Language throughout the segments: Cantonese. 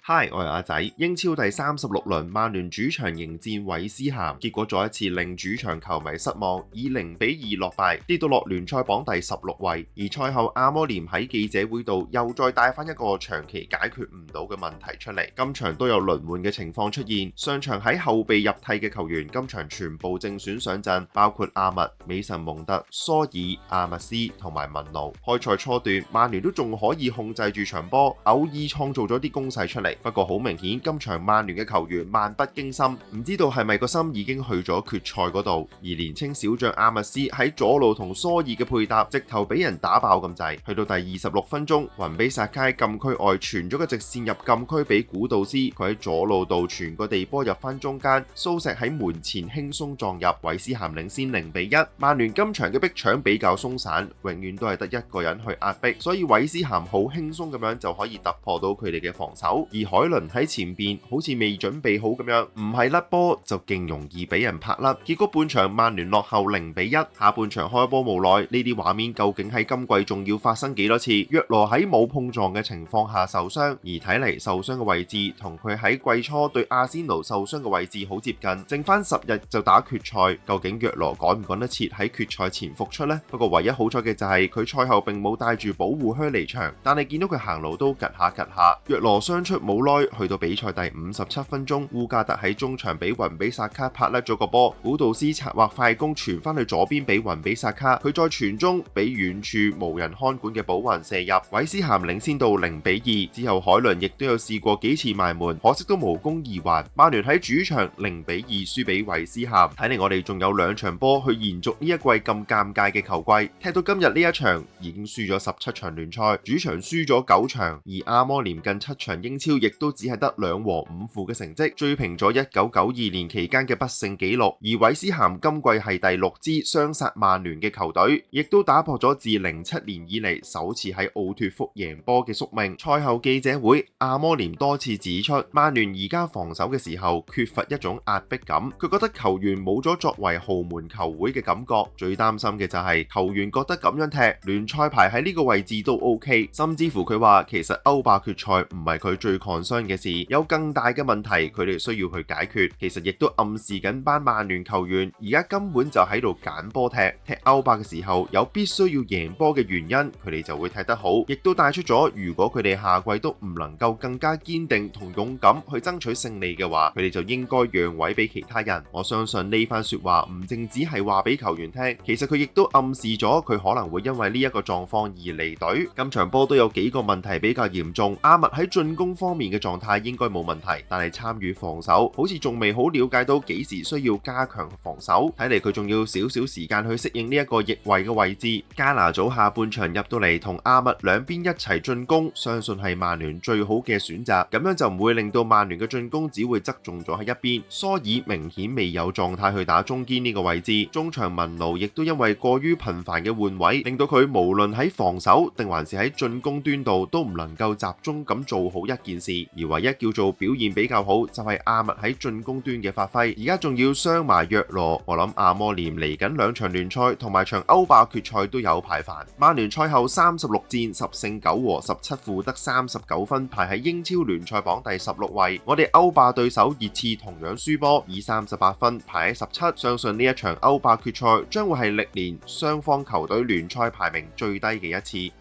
Hi，我係阿仔。英超第36輪，曼聯主場迎戰韋斯咸，結果再一次令主場球迷失望，以0-2落敗，跌到落聯賽榜第16位。而賽後，阿摩廉喺記者會度又再帶翻一個長期解決唔到嘅問題出嚟。今場都有輪換嘅情況出現，上場喺後備入替嘅球員，今場全部正選上陣，包括阿密、美神蒙特、蘇爾、阿密斯同埋文奴。開賽初段，曼聯都仲可以控制住場波，偶爾創造咗啲攻勢出嚟。不過好明顯，今場曼聯嘅球員漫不經心，唔知道係咪個心已經去咗決賽嗰度。而年青小將阿密斯喺左路同蘇爾嘅配搭，直頭俾人打爆咁滯。去到第26分鐘，雲比薩卡喺禁區外傳咗個直線入禁區俾古道斯，佢喺左路度傳個地波入翻中間，蘇石喺門前輕鬆撞入，韋斯咸領先0-1。曼聯今場嘅逼搶比較鬆散，永遠都係得一個人去壓迫，所以韋斯咸好輕鬆咁樣就可以突破到佢哋嘅防守。而海倫喺前邊好似未準備好咁樣，唔係甩波就勁容易俾人拍甩。結果半場曼聯落後0-1，下半場開波無奈，呢啲畫面究竟喺今季仲要發生幾多次？約羅喺冇碰撞嘅情況下受傷，而睇嚟受傷嘅位置同佢喺季初對阿仙奴受傷嘅位置好接近，剩翻10日就打決賽，究竟約羅趕唔趕得切喺決賽前復出呢？不過唯一好彩嘅就係佢賽後並冇帶住保護靴離場，但係見到佢行路都趌下趌下。約羅傷出冇耐，去到比賽第57分鐘，烏加特喺中場俾雲比薩卡拍甩咗個波，古道斯策劃快攻傳翻去左邊俾雲比薩卡，佢再傳中俾遠處無人看管嘅保雲射入，韋斯咸領先到0-2。之後海倫亦都有試過幾次埋門，可惜都無功而還。曼聯喺主場0-2輸俾韋斯咸，睇嚟我哋仲有2場波去延續呢一季咁尷尬嘅球季。踢到今日呢一場已經輸咗17場聯賽，主場輸咗9場，而阿摩廉近7場英超亦都只係得2和5負嘅成績，追平咗1992年期間嘅不勝紀錄。而韋斯咸今季係第6支雙殺曼聯嘅球隊，亦都打破咗自07年以嚟首次喺奧脫福贏波嘅宿命。賽後記者會，阿摩廉多次指出，曼聯而家防守嘅時候缺乏一種壓迫感，佢覺得球員冇咗作為豪門球會嘅感覺。最擔心嘅就係球員覺得咁樣踢聯賽排喺呢個位置都 OK， 甚至乎佢話其實歐霸決賽唔係佢最 concern 嘅事，有更大嘅問題佢哋需要去解決。其實亦都暗示緊班曼聯球員而家根本就喺度揀波踢歐霸嘅時候有必須要贏波嘅原因，佢哋就會踢得好，亦都帶出咗如果佢哋下季都唔能夠更加堅定同勇敢去爭取勝利嘅話，佢哋就應該讓位俾其他人。我相信呢番說話唔淨只係話俾球員聽，其實佢亦都暗示咗佢可能會因為呢一個狀況而離隊。今場波都有幾個問題比較嚴重，阿密喺進攻方面嘅狀態應該冇問題，但係參與防守好似仲未好了解到幾時需要加強防守，睇嚟佢仲要少少時間去適應呢一個翼位嘅位置。加拿祖下半場入到嚟同阿密兩邊一齊進攻，相信係曼聯最好嘅選擇，咁樣就唔會令到曼聯嘅進攻只會側重咗喺一邊。蘇爾明顯未有狀態去打中堅呢個位置，中場文奴亦都因為過於頻繁嘅換位，令到佢無論喺防守定還是喺進攻端度都唔能夠集中咁做好一件事。而唯一叫做表現比較好就係阿密喺進攻端嘅發揮，而家仲要傷埋約羅，我諗阿摩廉嚟緊2場聯賽同埋場歐霸決賽都有排煩。曼聯賽後36戰10勝9和17負得39分，排喺英超聯賽榜第16位。我哋歐霸對手熱刺同樣輸波，以38分排喺17。相信呢一場歐霸決賽將會係歷年雙方球隊聯賽排名最低嘅一次。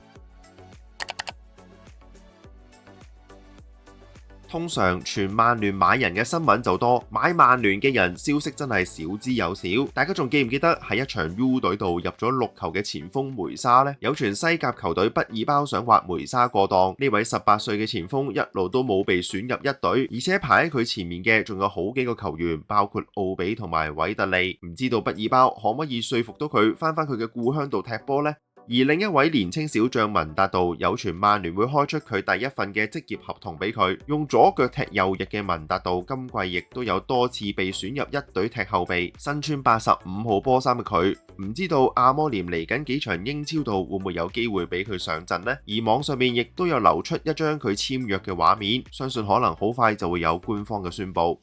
通常傳曼聯買人嘅新聞就多，買曼聯嘅人消息真係少之又少。大家仲記唔記得喺一場 U 隊度入咗6球嘅前鋒梅沙呢？有傳西甲球隊畢爾包想挖梅沙過檔，呢位18歲嘅前鋒一路都冇被選入一隊，而且排喺佢前面嘅仲有好幾個球員，包括奧比同埋韋特利。唔知道畢爾包可唔可以說服到佢翻返佢嘅故鄉度踢波呢？而另一位年青小將文達道，有傳曼聯會開出佢第一份嘅職業合同俾佢，用左腳踢右翼嘅文達道今季亦都有多次被選入一隊踢後備。身穿85號波衫嘅佢，唔知道阿摩廉嚟緊幾場英超度會唔會有機會俾佢上陣呢？而網上面亦都有流出一張佢簽約嘅畫面，相信可能好快就會有官方嘅宣佈。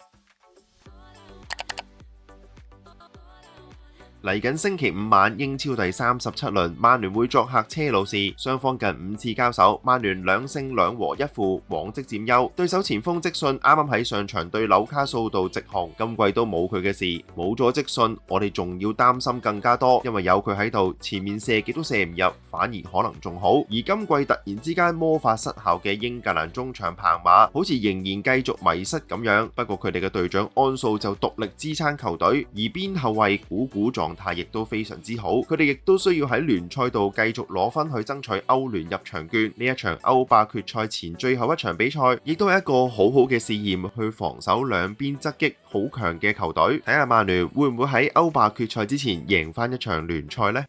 嚟緊星期五晚英超第37輪，曼聯會作客車路士，雙方近5次交手，曼聯2勝2和1負，往績佔優。對手前鋒積遜啱啱喺上場對紐卡素度直紅，今季都冇佢嘅事，冇咗積遜，我哋仲要擔心更加多，因為有佢喺度，前面射極都射唔入，反而可能仲好。而今季突然之間魔法失效嘅英格蘭中場彭馬，好似仍然繼續迷失咁樣。不過佢哋嘅隊長安素就獨力支撐球隊，而邊後衛古古狀態亦都非常之好。佢哋亦都需要喺聯賽度繼續攞分去爭取歐聯入場券。呢一場歐霸決賽前最後一場比賽，亦都係一個好好嘅試驗，去防守兩邊側擊好強嘅球隊。睇下曼聯會唔會喺歐霸決賽之前贏翻一場聯賽呢？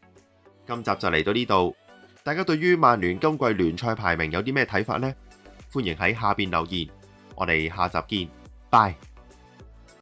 今集就嚟到呢度，大家對於曼聯今季聯賽排名有啲咩睇法呢？歡迎喺下邊留言，我哋下集見，拜。